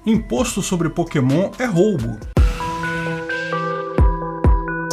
Imposto sobre Pokémon é roubo.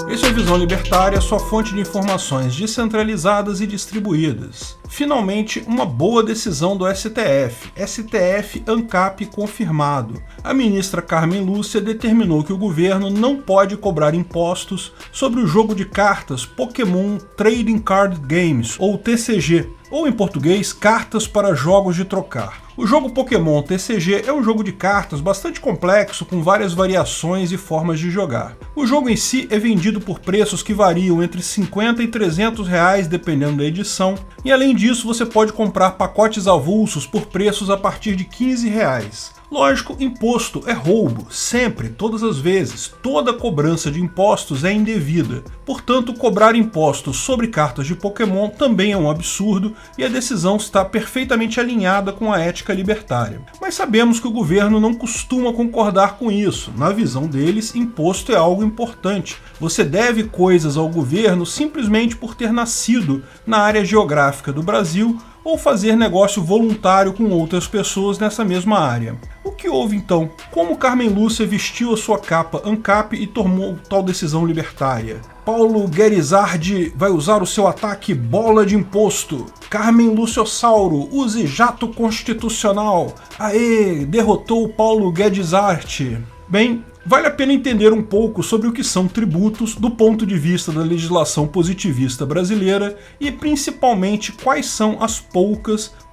Esse é a Visão Libertária, sua fonte de informações descentralizadas e distribuídas. Finalmente, uma boa decisão do STF. STF ANCAP confirmado. A ministra Carmen Lúcia determinou que o governo não pode cobrar impostos sobre o jogo de cartas Pokémon Trading Card Games, ou TCG, ou em português, cartas para jogos de trocar. O jogo Pokémon TCG é um jogo de cartas bastante complexo com várias variações e formas de jogar. O jogo em si é vendido por preços que variam entre R$50 e R$300 dependendo da edição, e além disso você pode comprar pacotes avulsos por preços a partir de R$15. Lógico, imposto é roubo, sempre, todas as vezes. Toda cobrança de impostos é indevida. Portanto, cobrar impostos sobre cartas de Pokémon também é um absurdo e a decisão está perfeitamente alinhada com a ética libertária. Mas sabemos que o governo não costuma concordar com isso. Na visão deles, imposto é algo importante. Você deve coisas ao governo simplesmente por ter nascido na área geográfica do Brasil ou fazer negócio voluntário com outras pessoas nessa mesma área. O que houve então? Como Carmen Lúcia vestiu a sua capa ANCAP e tomou tal decisão libertária? Paulo Guerizardi vai usar o seu ataque bola de imposto. Carmen Luciossauro, use jato constitucional. Aê, derrotou Paulo Guerizardi. Bem, vale a pena entender um pouco sobre o que são tributos do ponto de vista da legislação positivista brasileira e principalmente quais são as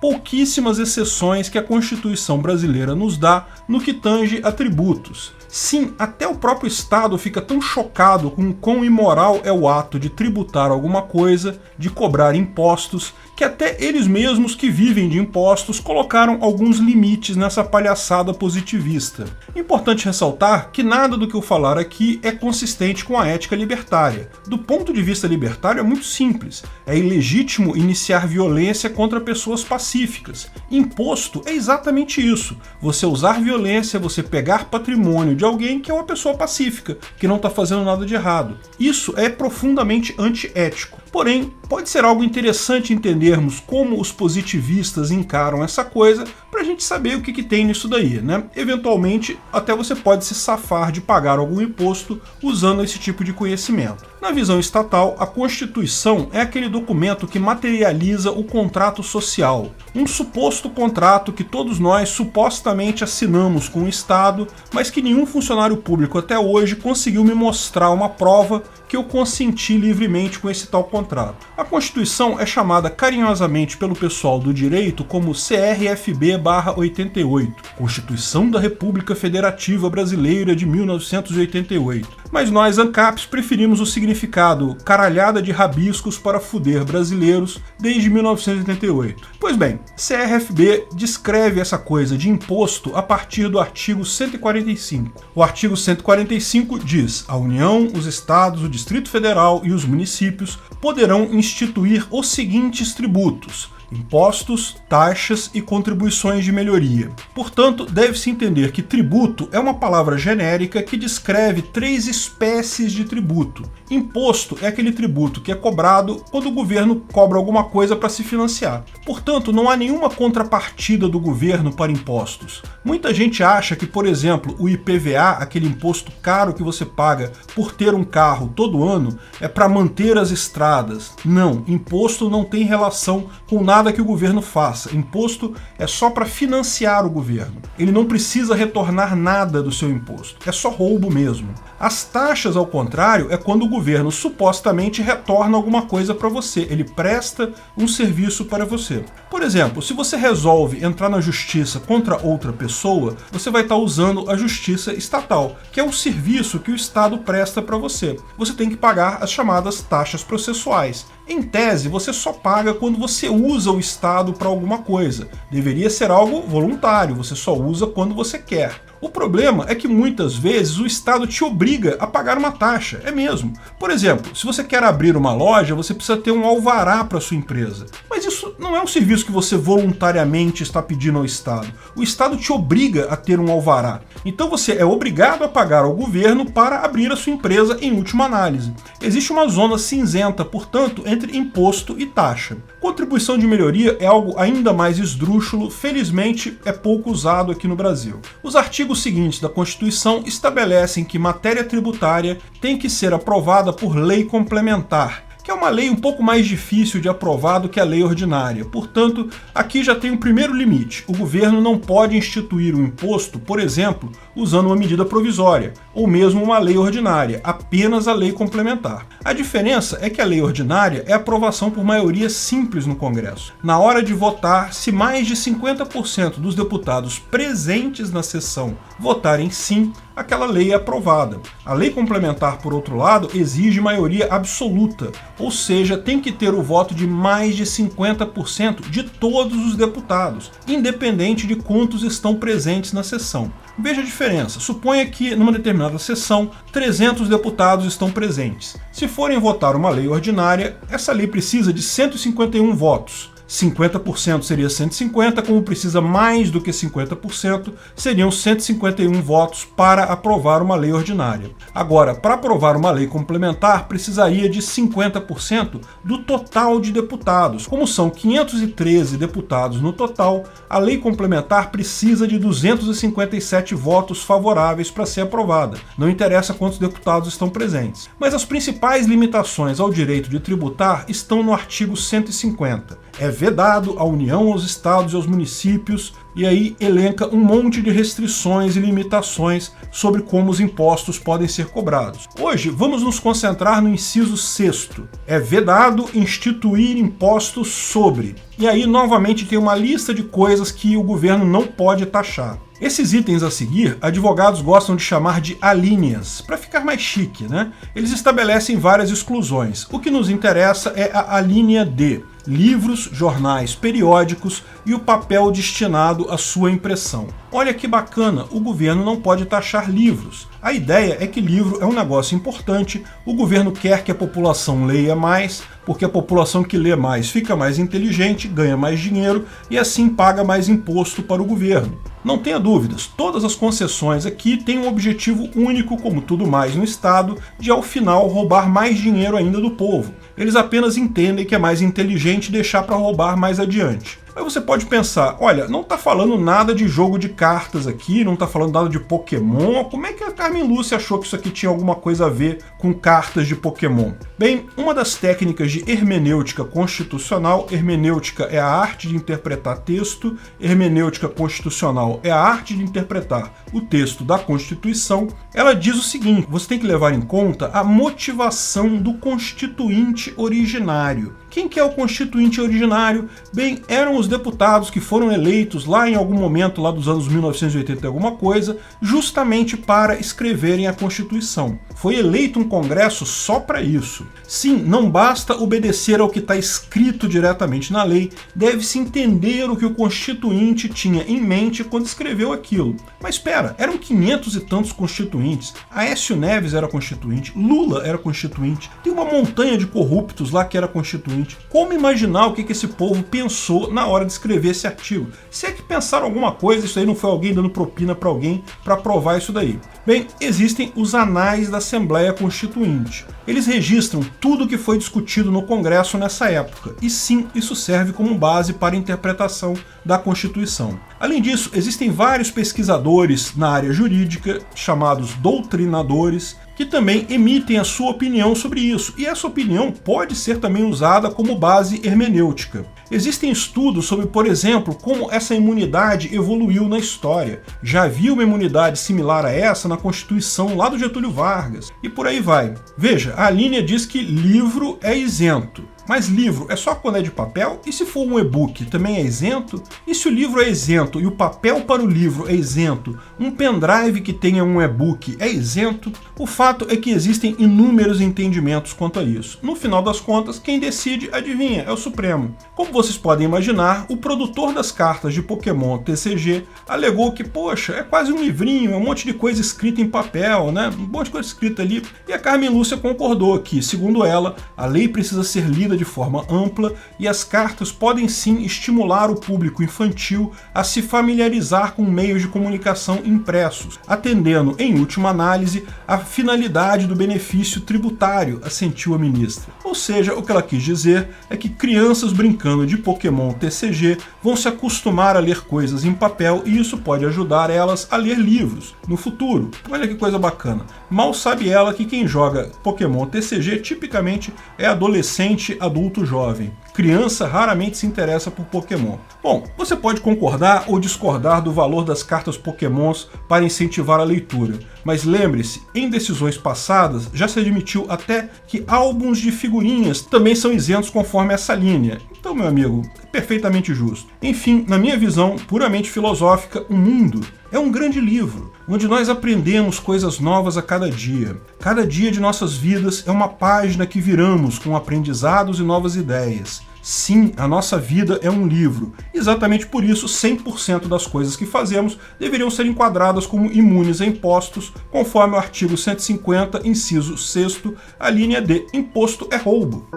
pouquíssimas exceções que a Constituição brasileira nos dá no que tange a tributos. Sim, até o próprio Estado fica tão chocado com o quão imoral é o ato de tributar alguma coisa, de cobrar impostos, que até eles mesmos que vivem de impostos colocaram alguns limites nessa palhaçada positivista. Importante ressaltar que nada do que eu falar aqui é consistente com a ética libertária. Do ponto de vista libertário é muito simples. É ilegítimo iniciar violência contra pessoas pacíficas. Imposto é exatamente isso. Você usar violência, você pegar patrimônio de alguém que é uma pessoa pacífica, que não está fazendo nada de errado. Isso é profundamente antiético. Porém, pode ser algo interessante entendermos como os positivistas encaram essa coisa para a gente saber o que tem nisso daí, né? Eventualmente, até você pode se safar de pagar algum imposto usando esse tipo de conhecimento. Na visão estatal, a Constituição é aquele documento que materializa o contrato social, um suposto contrato que todos nós supostamente assinamos com o Estado, mas que nenhum funcionário público até hoje conseguiu me mostrar uma prova que eu consenti livremente com esse tal contrato. A Constituição é chamada carinhosamente pelo pessoal do direito como CRFB/88, Constituição da República Federativa Brasileira de 1988. Mas nós, ANCAPs, preferimos o significado caralhada de rabiscos para fuder brasileiros desde 1988. Pois bem, CRFB descreve essa coisa de imposto a partir do artigo 145. O artigo 145 diz: a União, os Estados, o Distrito Federal e os municípios poderão instituir os seguintes tributos: impostos, taxas e contribuições de melhoria. Portanto, deve-se entender que tributo é uma palavra genérica que descreve 3 espécies de tributo. Imposto é aquele tributo que é cobrado quando o governo cobra alguma coisa para se financiar. Portanto, não há nenhuma contrapartida do governo para impostos. Muita gente acha que, por exemplo, o IPVA, aquele imposto caro que você paga por ter um carro todo ano, é para manter as estradas. Não, imposto não tem relação com nada que o governo faça. Imposto é só para financiar o governo. Ele não precisa retornar nada do seu imposto. É só roubo mesmo. As taxas, ao contrário, é quando o governo supostamente retorna alguma coisa para você. Ele presta um serviço para você. Por exemplo, se você resolve entrar na justiça contra outra pessoa, você vai estar usando a justiça estatal, que é um serviço que o Estado presta para você. Você tem que pagar as chamadas taxas processuais. Em tese, você só paga quando você usa o Estado para alguma coisa. Deveria ser algo voluntário, você só usa quando você quer. O problema é que muitas vezes o Estado te obriga a pagar uma taxa, é mesmo. Por exemplo, se você quer abrir uma loja, você precisa ter um alvará para sua empresa. Mas isso não é um serviço que você voluntariamente está pedindo ao Estado. O Estado te obriga a ter um alvará. Então você é obrigado a pagar ao governo para abrir a sua empresa em última análise. Existe uma zona cinzenta, portanto, entre imposto e taxa. Contribuição de melhoria é algo ainda mais esdrúxulo, felizmente é pouco usado aqui no Brasil. Os artigos seguintes da Constituição estabelecem que matéria tributária tem que ser aprovada por lei complementar, que é uma lei um pouco mais difícil de aprovar do que a lei ordinária. Portanto, aqui já tem o primeiro limite. O governo não pode instituir um imposto, por exemplo, usando uma medida provisória, ou mesmo uma lei ordinária, apenas a lei complementar. A diferença é que a lei ordinária é aprovação por maioria simples no Congresso. Na hora de votar, se mais de 50% dos deputados presentes na sessão votarem sim, aquela lei é aprovada. A lei complementar, por outro lado, exige maioria absoluta, ou seja, tem que ter o voto de mais de 50% de todos os deputados, independente de quantos estão presentes na sessão. Veja a diferença. Suponha que, numa determinada sessão, 300 deputados estão presentes. Se forem votar uma lei ordinária, essa lei precisa de 151 votos. 50% seria 150, como precisa mais do que 50%, seriam 151 votos para aprovar uma lei ordinária. Agora, para aprovar uma lei complementar, precisaria de 50% do total de deputados. Como são 513 deputados no total, a lei complementar precisa de 257 votos favoráveis para ser aprovada. Não interessa quantos deputados estão presentes. Mas as principais limitações ao direito de tributar estão no artigo 150. É vedado à União, aos estados e aos municípios, e aí elenca um monte de restrições e limitações sobre como os impostos podem ser cobrados. Hoje, vamos nos concentrar no inciso 6º. É vedado instituir impostos sobre. E aí, novamente, tem uma lista de coisas que o governo não pode taxar. Esses itens a seguir, advogados gostam de chamar de alíneas, para ficar mais chique, né? Eles estabelecem várias exclusões. O que nos interessa é a alínea D: livros, jornais, periódicos e o papel destinado à sua impressão. Olha que bacana, o governo não pode taxar livros. A ideia é que livro é um negócio importante, o governo quer que a população leia mais, porque a população que lê mais fica mais inteligente, ganha mais dinheiro e assim paga mais imposto para o governo. Não tenha dúvidas, todas as concessões aqui têm um objetivo único, como tudo mais no Estado, de ao final roubar mais dinheiro ainda do povo. Eles apenas entendem que é mais inteligente deixar para roubar mais adiante. Aí você pode pensar, olha, não está falando nada de jogo de cartas aqui, não está falando nada de Pokémon, como é que a Carmen Lúcia achou que isso aqui tinha alguma coisa a ver com cartas de Pokémon? Bem, uma das técnicas de hermenêutica constitucional, hermenêutica é a arte de interpretar texto, hermenêutica constitucional é a arte de interpretar o texto da Constituição, ela diz o seguinte: você tem que levar em conta a motivação do constituinte originário. Quem que é o constituinte originário? Bem, eram os deputados que foram eleitos lá em algum momento, lá dos anos 1980 e alguma coisa, justamente para escreverem a Constituição. Foi eleito um Congresso só para isso. Sim, não basta obedecer ao que está escrito diretamente na lei, deve-se entender o que o constituinte tinha em mente quando escreveu aquilo. Mas espera, eram 500 e tantos constituintes, Aécio Neves era constituinte, Lula era constituinte, tem uma montanha de corruptos lá que era constituinte. Como imaginar o que esse povo pensou na hora de escrever esse artigo? Se é que pensaram alguma coisa, isso aí não foi alguém dando propina para alguém para aprovar isso daí. Bem, existem os anais da Assembleia Constituinte. Eles registram tudo o que foi discutido no Congresso nessa época, e sim, isso serve como base para a interpretação da Constituição. Além disso, existem vários pesquisadores na área jurídica, chamados doutrinadores, que também emitem a sua opinião sobre isso, e essa opinião pode ser também usada como base hermenêutica. Existem estudos sobre, por exemplo, como essa imunidade evoluiu na história. Já havia uma imunidade similar a essa na Constituição lá do Getúlio Vargas, e por aí vai. Veja, a linha diz que livro é isento. Mas livro é só quando é de papel? E se for um e-book, também é isento? E se o livro é isento e o papel para o livro é isento, um pendrive que tenha um e-book é isento? O fato é que existem inúmeros entendimentos quanto a isso. No final das contas, quem decide, adivinha, é o Supremo. Como vocês podem imaginar, o produtor das cartas de Pokémon TCG alegou que, poxa, é quase um livrinho, é um monte de coisa escrita em papel, né? Um monte de coisa escrita ali. E a Carmen Lúcia concordou que, segundo ela, a lei precisa ser lida de forma ampla e as cartas podem sim estimular o público infantil a se familiarizar com meios de comunicação impressos, atendendo, em última análise, à finalidade do benefício tributário, assentiu a ministra. Ou seja, o que ela quis dizer é que crianças brincando de Pokémon TCG vão se acostumar a ler coisas em papel e isso pode ajudar elas a ler livros no futuro. Olha que coisa bacana. Mal sabe ela que quem joga Pokémon TCG tipicamente é adolescente, adulto, jovem. Criança raramente se interessa por Pokémon. Bom, você pode concordar ou discordar do valor das cartas Pokémons para incentivar a leitura, mas lembre-se, em decisões passadas já se admitiu até que álbuns de figurinhas também são isentos conforme essa linha. Então, meu amigo, é perfeitamente justo. Enfim, na minha visão puramente filosófica, o mundo é um grande livro, onde nós aprendemos coisas novas a cada dia. Cada dia de nossas vidas é uma página que viramos com aprendizados e novas ideias. Sim, a nossa vida é um livro. Exatamente por isso, 100% das coisas que fazemos deveriam ser enquadradas como imunes a impostos, conforme o artigo 150, inciso 6º, a linha D, imposto é roubo.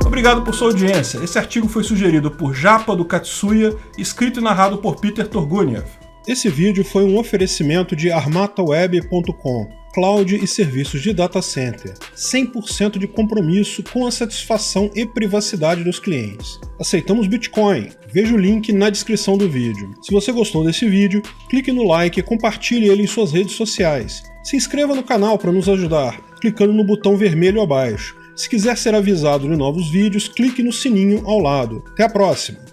Obrigado por sua audiência. Esse artigo foi sugerido por Japa do Katsuya, escrito e narrado por Peter Turguniev. Esse vídeo foi um oferecimento de armataweb.com, cloud e serviços de data center, 100% de compromisso com a satisfação e privacidade dos clientes. Aceitamos Bitcoin, veja o link na descrição do vídeo. Se você gostou desse vídeo, clique no like e compartilhe ele em suas redes sociais. Se inscreva no canal para nos ajudar, clicando no botão vermelho abaixo. Se quiser ser avisado de novos vídeos, clique no sininho ao lado. Até a próxima!